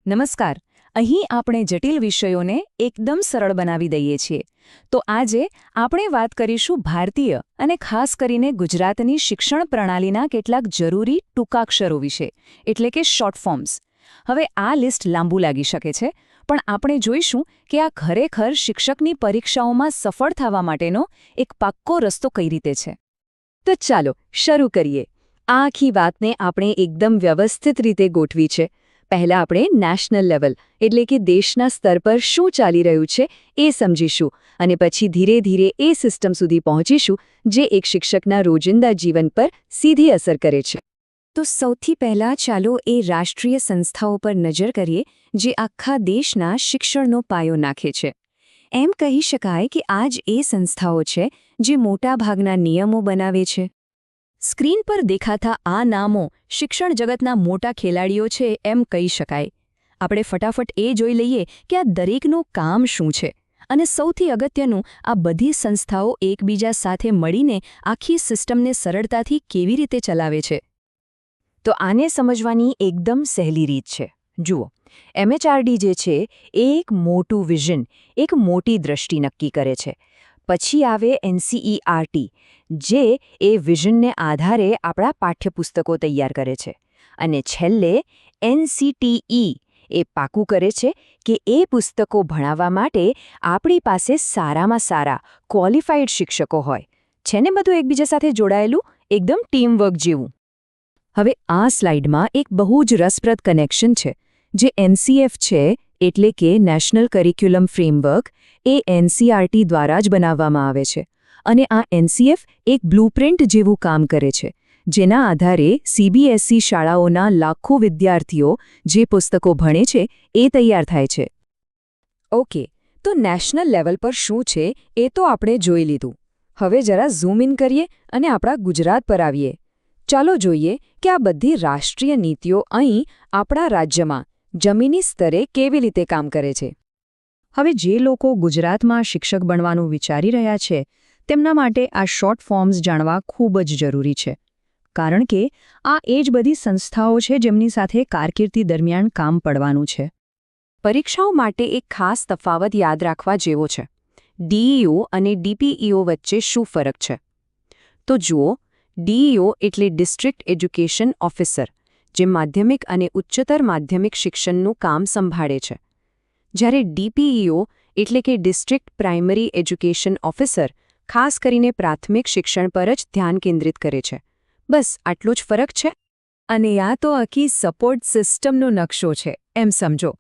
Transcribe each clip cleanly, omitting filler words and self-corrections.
નમસ્કાર. અહીં આપણે જટિલ વિષયોને એકદમ સરળ બનાવી દઈએ છીએ. તો આજે આપણે વાત કરીશું ભારતીય અને ખાસ કરીને ગુજરાતની શિક્ષણ પ્રણાલીના કેટલાક જરૂરી ટૂંકાક્ષરો વિશે, એટલે કે શોર્ટ ફોર્મ્સ. હવે આ લિસ્ટ લાંબુ લાગી શકે છે, પણ આપણે જોઈશું કે આ ખરેખર શિક્ષકની પરીક્ષાઓમાં સફળ થવા માટેનો એક પાક્કો રસ્તો કઈ રીતે છે. તો ચાલો શરૂ કરીએ. આ આખી વાતને આપણે એકદમ વ્યવસ્થિત રીતે ગોઠવી છે. પહેલા આપણે નેશનલ લેવલ એટલે કે દેશના સ્તર પર શું ચાલી રહ્યું છે એ સમજીશું અને પછી ધીરે ધીરે એ સિસ્ટમ સુધી પહોંચીશું જે એક શિક્ષકના રોજિંદા જીવન પર સીધી અસર કરે છે. તો સૌથી પહેલા ચાલો એ રાષ્ટ્રીય સંસ્થાઓ પર નજર કરીએ જે આખા દેશના શિક્ષણનો પાયો નાખે છે. એમ કહી શકાય કે આ જ એ સંસ્થાઓ છે જે મોટાભાગના નિયમો બનાવે છે. સ્ક્રીન પર દેખાતા આ નામો શિક્ષણ જગતના મોટા ખેલાડીઓ છે એમ કહી શકાય. આપણે ફટાફટ એ જોઈ લઈએ કે આ દરેકનું કામ શું છે અને સૌથી અગત્યનું, આ બધી સંસ્થાઓ એકબીજા સાથે મળીને આખી સિસ્ટમને સરળતાથી કેવી રીતે ચલાવે છે. તો આને સમજવાની એકદમ સહેલી રીત છે. જુઓ, MHRD જે છે એ એક મોટું વિઝન, એક મોટી દ્રષ્ટિ નક્કી કરે છે. પછી આવે NCERT જે એ વિઝનને આધારે આપણા પાઠ્યપુસ્તકો તૈયાર કરે છે. અને છેલ્લે NCTE એ પાકું કરે છે કે એ પુસ્તકો ભણાવવા માટે આપણી પાસે સારામાં સારા ક્વોલિફાઈડ શિક્ષકો હોય. છે ને બધું એકબીજા સાથે જોડાયેલું, એકદમ ટીમવર્ક જેવું. હવે આ સ્લાઇડમાં એક બહુ જ રસપ્રદ કનેક્શન છે. જે NCF છે એટલે કે નેશનલ કરિક્યુલમ ફ્રેમવર્ક, એ NCERT દ્વારા જ બનાવવામાં આવે છે. અને આ NCF એક બ્લુપ્રિન્ટ જેવું કામ કરે છે, જેના આધારે CBSE શાળાઓના લાખો વિદ્યાર્થીઓ જે પુસ્તકો ભણે છે એ તૈયાર થાય છે. ઓકે, તો નેશનલ લેવલ પર શું છે એ તો આપણે જોઈ લીધું. હવે જરા ઝૂમ ઇન કરીએ અને આપણા ગુજરાત પર આવીએ. ચાલો જોઈએ કે આ બધી રાષ્ટ્રીય નીતિઓ અહીં આપણા રાજ્યમાં જમીની સ્તરે કેવી રીતે કામ કરે છે. હવે જે લોકો ગુજરાતમાં શિક્ષક બનવાનું વિચારી રહ્યા છે તેમના માટે આ શોર્ટ ફોર્મ્સ જાણવા ખૂબ જ જરૂરી છે. કારણ કે આ એ જ બધી સંસ્થાઓ છે જેમની સાથે કારકિર્દી દરમિયાન કામ પડવાનું છે. પરીક્ષાઓ માટે એક ખાસ તફાવત યાદ રાખવા જેવો છે. DEO અને DPEO વચ્ચે શું ફરક છે? તો જુઓ, DEO એટલે ડિસ્ટ્રિક્ટ એજ્યુકેશન ઓફિસર, જે માધ્યમિક અને ઉચ્ચતર માધ્યમિક શિક્ષણનું કામ સંભાળે છે. જ્યારે DPEO એટલે કે ડિસ્ટ્રિક્ટ પ્રાઇમરી એજ્યુકેશન ઓફિસર ખાસ કરીને પ્રાથમિક શિક્ષણ પર જ ધ્યાન કેન્દ્રિત કરે છે. બસ આટલો જ ફરક છે. અને આ તો આખી સપોર્ટ સિસ્ટમનો નકશો છે એમ સમજો.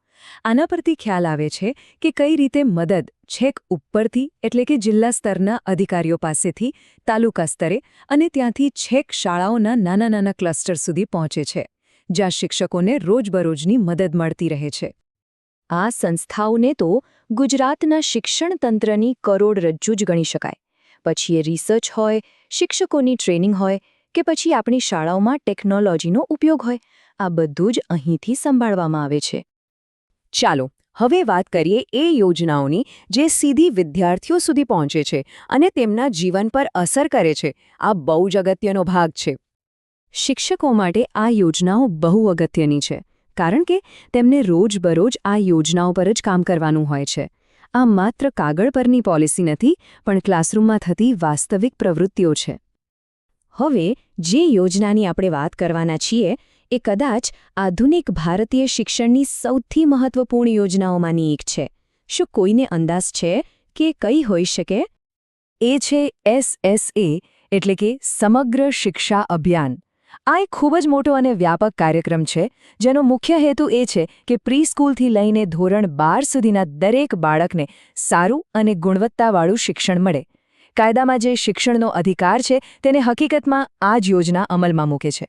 આના પરથી ખ્યાલ આવે છે કે કઈ રીતે મદદ છેક ઉપરથી એટલે કે જિલ્લા સ્તરના અધિકારીઓ પાસેથી તાલુકા સ્તરે અને ત્યાંથી છેક શાળાઓના નાના નાના ક્લસ્ટર સુધી પહોંચે છે, જ્યાં શિક્ષકોને રોજબરોજની મદદ મળતી રહે છે. આ સંસ્થાઓને તો ગુજરાતના શિક્ષણ તંત્રની કરોડરજ્જુ જ ગણી શકાય. પછી એ રિસર્ચ હોય, શિક્ષકોની ટ્રેનિંગ હોય કે પછી આપણી શાળાઓમાં ટેકનોલોજીનો ઉપયોગ હોય, આ બધું જ અહીંથી સંભાળવામાં આવે છે. ચાલો હવે વાત કરીએ એ યોજનાઓની જે સીધી વિદ્યાર્થીઓ સુધી પહોંચે છે અને તેમના જીવન પર અસર કરે છે. આ બહુ જ અગત્યનો ભાગ છે. શિક્ષકો માટે આ યોજનાઓ બહુ અગત્યની છે, કારણ કે તેમને રોજબરોજ આ યોજનાઓ પર જ કામ કરવાનું હોય છે. આ માત્ર કાગળ પરની પોલિસી નથી, પણ ક્લાસરૂમમાં થતી વાસ્તવિક પ્રવૃત્તિઓ છે. હવે જે યોજનાની આપણે વાત કરવાના છીએ એ કદાચ આધુનિક ભારતીય શિક્ષણની સૌથી મહત્વપૂર્ણ યોજનાઓમાંની એક છે. શું કોઈને અંદાજ છે કે કઈ હોઈ શકે? એ છે SSA એટલે કે સમગ્ર શિક્ષા અભિયાન. આ એક ખૂબ જ મોટો અને વ્યાપક કાર્યક્રમ છે જેનો મુખ્ય હેતુ એ છે કે પ્રી સ્કૂલથી લઈને ધોરણ 12 સુધીના દરેક બાળકને સારું અને ગુણવત્તાવાળું શિક્ષણ મળે. કાયદામાં જે શિક્ષણનો અધિકાર છે તેને હકીકતમાં આ જ યોજના અમલમાં મૂકે છે.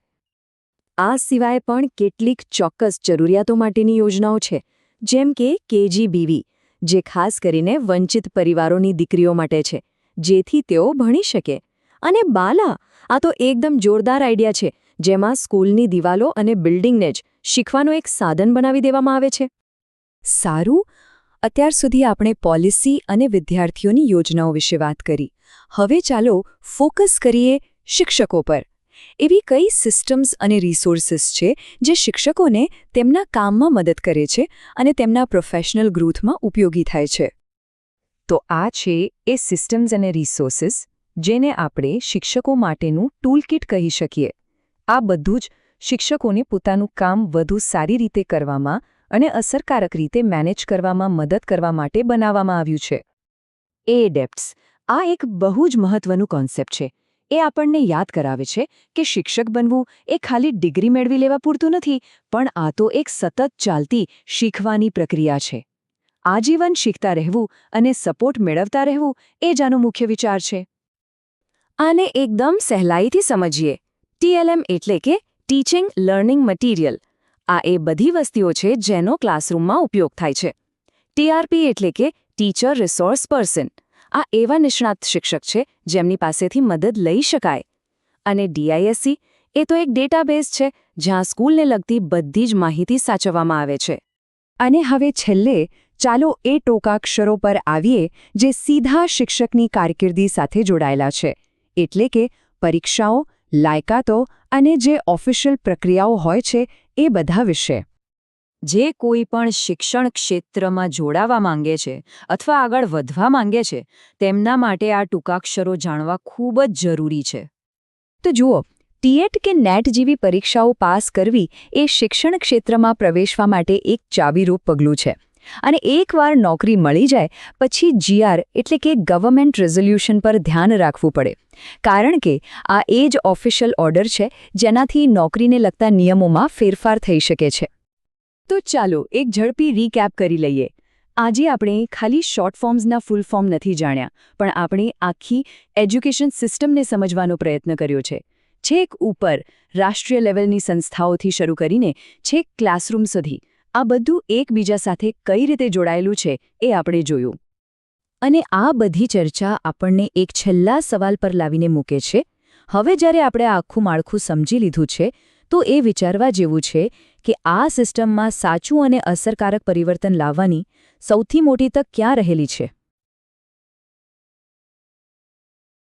આ સિવાય પણ કેટલીક ચોક્કસ જરૂરિયાતો માટેની યોજનાઓ છે, જેમ કે KGBV, જે ખાસ કરીને વંચિત પરિવારોની દીકરીઓ માટે છે, જેથી તેઓ ભણી શકે. અને બાલા, આ તો એકદમ જોરદાર આઈડિયા છે, જેમાં સ્કૂલની દિવાલો અને બિલ્ડિંગને જ શીખવાનું એક સાધન બનાવી દેવામાં આવે છે. સારું, અત્યાર સુધી આપણે પોલિસી અને વિદ્યાર્થીઓની યોજનાઓ વિશે વાત કરી. હવે ચાલો ફોકસ કરીએ શિક્ષકો પર. એવી કઈ સિસ્ટમ્સ અને રિસોર્સિસ છે જે શિક્ષકોને તેમના કામમાં મદદ કરે છે અને તેમના પ્રોફેશનલ ગ્રોથમાં ઉપયોગી થાય છે? તો આ છે એ સિસ્ટમ્સ અને રિસોર્સિસ જેને આપણે શિક્ષકો માટેનું ટૂલકિટ કહી શકીએ. આ બધું જ શિક્ષકોને પોતાનું કામ વધુ સારી રીતે કરવામાં અને અસરકારક રીતે મેનેજ કરવામાં મદદ કરવા માટે બનાવવામાં આવ્યું છે. એડેપ્ટ્સ આ એક બહુ જ મહત્વનું કોન્સેપ્ટ છે. એ આપણને યાદ કરાવે છે કે શિક્ષક બનવું એ ખાલી ડિગ્રી મેળવી લેવા પૂરતું નથી, પણ આ તો એક સતત ચાલતી શીખવાની પ્રક્રિયા છે. આજીવન શીખતા રહેવું અને સપોર્ટ મેળવતા રહેવું એ જ આનો મુખ્ય વિચાર છે. આને એકદમ સહેલાઈથી સમજીએ. TLM એટલે કે ટીચિંગ લર્નિંગ મટીરિયલ. આ એ બધી વસ્તુઓ છે જેનો ક્લાસરૂમમાં ઉપયોગ થાય છે. TRP એટલે કે ટીચર રિસોર્સ પર્સન. આ એવા નિષ્ણાત શિક્ષક છે જેમની પાસેથી મદદ લઈ શકાય. અને DISC એ તો એક ડેટાબેઝ છે જ્યાં સ્કૂલને લગતી બધી જ માહિતી સાચવવામાં આવે છે. અને હવે છેલ્લે ચાલો એ ટોકાક્ષરો પર આવીએ જે સીધા શિક્ષકની કારકિર્દી સાથે જોડાયેલા છે, એટલે કે પરીક્ષાઓ, લાયકાતો અને જે ઓફિશિયલ પ્રક્રિયાઓ હોય છે એ બધા વિશે. જે કોઈ પણ શિક્ષણ ક્ષેત્રમાં જોડાવા માંગે છે અથવા આગળ વધવા માંગે છે તેમના માટે આ ટૂંકાક્ષરો જાણવા ખૂબ જ જરૂરી છે. તો જુઓ, TET કે NET જેવી પરીક્ષાઓ પાસ કરવી એ શિક્ષણ ક્ષેત્રમાં પ્રવેશવા માટે એક ચાવીરૂપ પગલું છે. અને એકવાર નોકરી મળી જાય પછી GR એટલે કે ગવર્મેન્ટ રેઝોલ્યુશન પર ધ્યાન રાખવું પડે, કારણ કે આ એ જ ઓફિશિયલ ઓર્ડર છે જેનાથી નોકરીને લગતા નિયમોમાં ફેરફાર થઈ શકે છે. તો ચાલો એક ઝડપી રીકેપ કરી લઈએ. આજે આપણે ખાલી શોર્ટ ફોર્મ્સના ફૂલ ફોર્મ નથી જાણ્યા, પણ આપણે આખી એજ્યુકેશન સિસ્ટમને સમજવાનો પ્રયત્ન કર્યો છે. છેક ઉપર રાષ્ટ્રીય લેવલની સંસ્થાઓથી શરૂ કરીને છેક ક્લાસરૂમ સુધી આ બધું એકબીજા સાથે કઈ રીતે જોડાયેલું છે એ આપણે જોયું. અને આ બધી ચર્ચા આપણને એક છેલ્લા સવાલ પર લાવીને મૂકે છે. હવે જ્યારે આપણે આ આખું માળખું સમજી લીધું છે તો એ વિચારવા જેવું છે કે આ સિસ્ટમમાં સાચું અને અસરકારક પરિવર્તન લાવવાની સૌથી મોટી તક ક્યાં રહેલી છે.